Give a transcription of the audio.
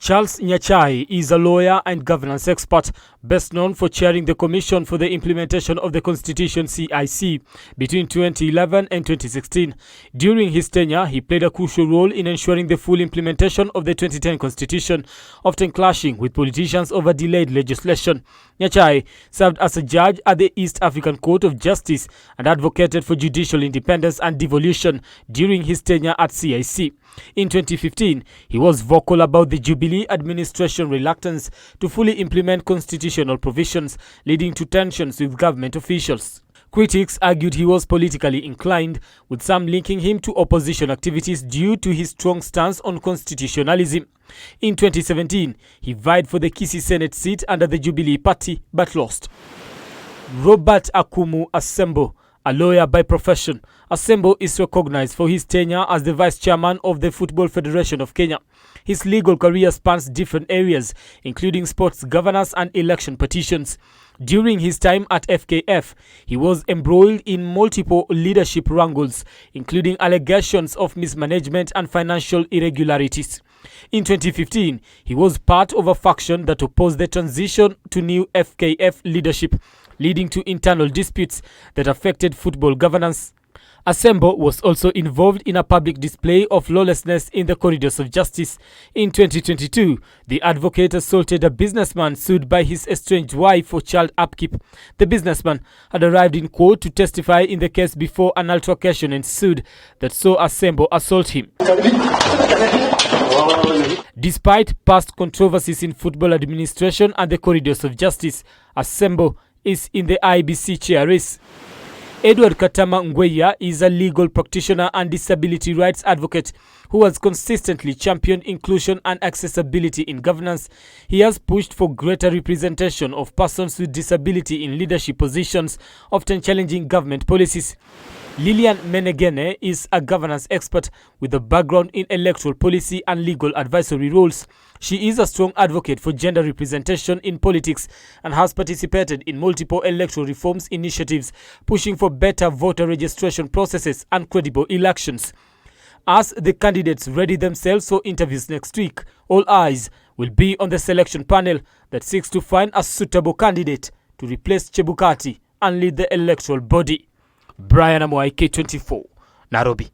Charles Nyachae is a lawyer and governance expert, best known for chairing the Commission for the Implementation of the Constitution (CIC) between 2011 and 2016. During his tenure, he played a crucial role in ensuring the full implementation of the 2010 Constitution, often clashing with politicians over delayed legislation. Nyachae served as a judge at the East African Court of Justice and advocated for judicial independence and devolution during his tenure at CIC. In 2015, he was vocal about the Jubilee administration reluctance to fully implement constitutional provisions, leading to tensions with government officials. Critics argued he was politically inclined, with some linking him to opposition activities due to his strong stance on constitutionalism. In 2017, he vied for the Kisii Senate seat under the Jubilee Party but lost. Robert Akumu Asembo, a lawyer by profession, Asembo is recognized for his tenure as the vice chairman of the Football Federation of Kenya. His legal career spans different areas, including sports governance and election petitions. During his time at FKF, he was embroiled in multiple leadership wrangles, including allegations of mismanagement and financial irregularities. In 2015, he was part of a faction that opposed the transition to new FKF leadership, leading to internal disputes that affected football governance. Asembo was also involved in a public display of lawlessness in the corridors of justice. In 2022, the advocate assaulted a businessman sued by his estranged wife for child upkeep. The businessman had arrived in court to testify in the case before an altercation ensued that saw Asembo assault him. Despite past controversies in football administration and the corridors of justice, Asembo is in the IEBC chair race. Edward Katama Ngweya is a legal practitioner and disability rights advocate who has consistently championed inclusion and accessibility in governance. He has pushed for greater representation of persons with disability in leadership positions, often challenging government policies. Lilian Menegene is a governance expert with a background in electoral policy and legal advisory roles. She is a strong advocate for gender representation in politics and has participated in multiple electoral reforms initiatives, pushing for better voter registration processes and credible elections. As the candidates ready themselves for interviews next week, all eyes will be on the selection panel that seeks to find a suitable candidate to replace Chebukati and lead the electoral body. Brian Amoy, K24, Nairobi.